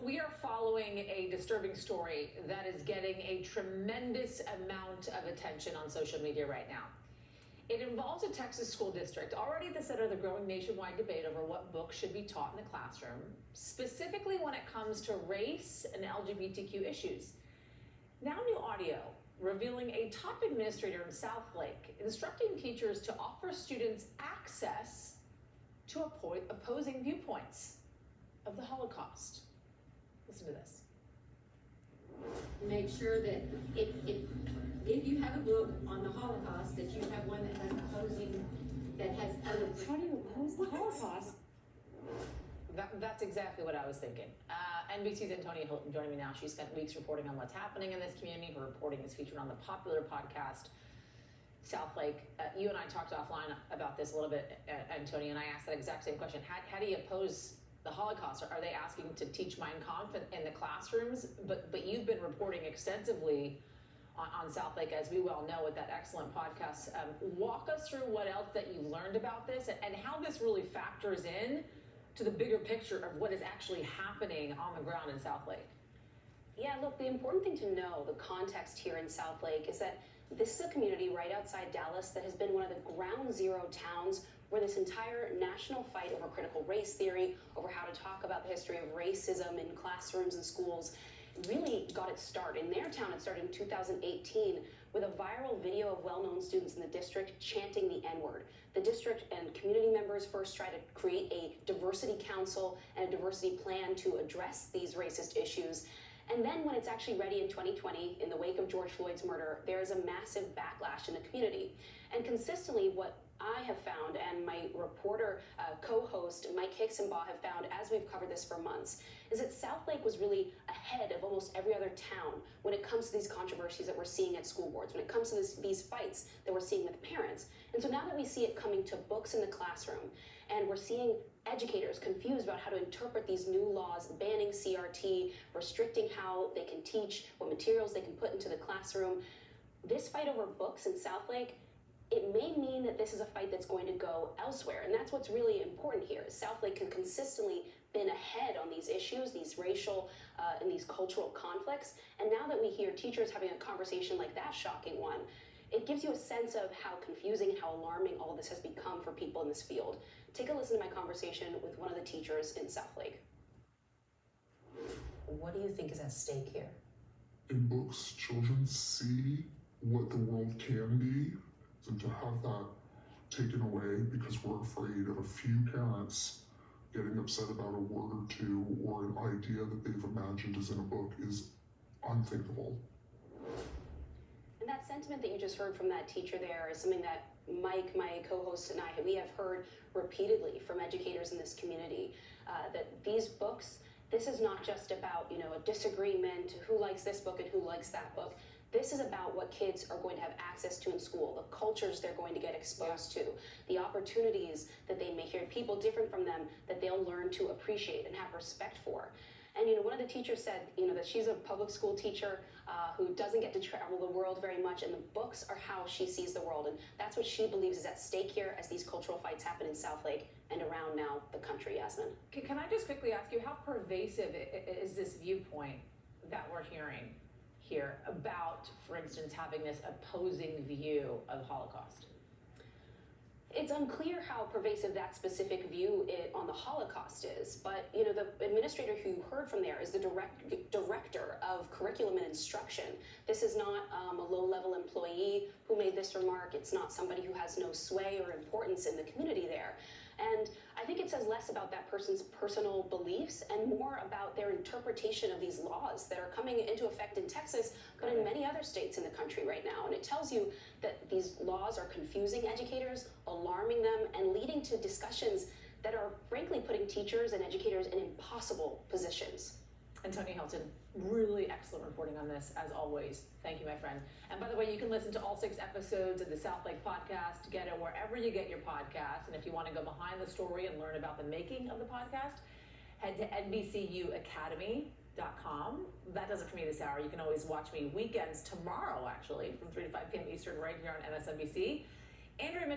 we are following a disturbing story that is getting a tremendous amount of attention on social media right now. It involves a Texas school district already at the center of the growing nationwide debate over what books should be taught in the classroom, specifically when it comes to race and LGBTQ issues. Now new audio revealing a top administrator in Southlake instructing teachers to offer students access to opposing viewpoints of the Holocaust. Listen to this. Make sure that if you have a book on the Holocaust, that you have one that has opposing, that has other. How do you oppose the Holocaust? That's exactly what I was thinking. NBC's Antonia Hilton joining me now. She spent weeks reporting on what's happening in this community. Her reporting is featured on the popular podcast Southlake. You and I talked offline about this a little bit, Antonia, and I asked that exact same question. How do you oppose the Holocaust? Are they asking to teach Mein Kampf in the classrooms? But you've been reporting extensively on Southlake, as we well know, with that excellent podcast. Walk us through what else that you learned about this and how this really factors in to the bigger picture of what is actually happening on the ground in Southlake. Yeah, look, the important thing to know, the context here in Southlake, is that this is a community right outside Dallas that has been one of the ground zero towns where this entire national fight over critical race theory, over how to talk about the history of racism in classrooms and schools, really got its start. In their town, it started in 2018 with a viral video of well-known students in the district chanting the N-word. The district and community members first tried to create a diversity council and a diversity plan to address these racist issues. And then when it's actually ready in 2020, in the wake of George Floyd's murder, there is a massive backlash in the community. And consistently, what I have found, and my reporter co-host Mike Hixenbaugh have found as we've covered this for months, is that Southlake was really ahead of almost every other town when it comes to these controversies that we're seeing at school boards, when it comes to these fights that we're seeing with parents. And so now that we see it coming to books in the classroom, and we're seeing educators confused about how to interpret these new laws, banning CRT, restricting how they can teach, what materials they can put into the classroom, this fight over books in Southlake, it may mean that this is a fight that's going to go elsewhere. And that's what's really important here. Southlake has consistently been ahead on these issues, these racial and these cultural conflicts. And now that we hear teachers having a conversation like that shocking one, it gives you a sense of how confusing and how alarming all of this has become for people in this field. Take a listen to my conversation with one of the teachers in Southlake. What do you think is at stake here? In books, children see what the world can be, and to have that taken away because we're afraid of a few parents getting upset about a word or two or an idea that they've imagined is in a book is unthinkable. And that sentiment that you just heard from that teacher there is something that Mike, my co-host, and we have heard repeatedly from educators in this community, that these books, this is not just about, a disagreement, who likes this book and who likes that book. This is about what kids are going to have access to in school, the cultures they're going to get exposed to, the opportunities that they may hear, people different from them that they'll learn to appreciate and have respect for. And, one of the teachers said, that she's a public school teacher who doesn't get to travel the world very much, and the books are how she sees the world. And that's what she believes is at stake here as these cultural fights happen in Southlake and around now the country, Yasmin. Can I just quickly ask you, how pervasive is this viewpoint that we're hearing here about, for instance, having this opposing view of Holocaust? It's unclear how pervasive that specific view on the Holocaust is, but the administrator who you heard from there is the director of curriculum and instruction. This is not a low-level employee who made this remark. It's not somebody who has no sway or importance in the community there. And I think it says less about that person's personal beliefs and more about their interpretation of these laws that are coming into effect in Texas, but in many other states in the country right now. And it tells you that these laws are confusing educators, alarming them, and leading to discussions that are frankly putting teachers and educators in impossible positions. Antonia Hilton, really excellent reporting on this, as always. Thank you, my friend. And by the way, you can listen to all 6 episodes of the Southlake podcast. Get it wherever you get your podcasts. And if you want to go behind the story and learn about the making of the podcast, head to NBCUacademy.com. That does it for me this hour. You can always watch me weekends tomorrow, actually, from 3 to 5 p.m. Eastern, right here on MSNBC. Andrea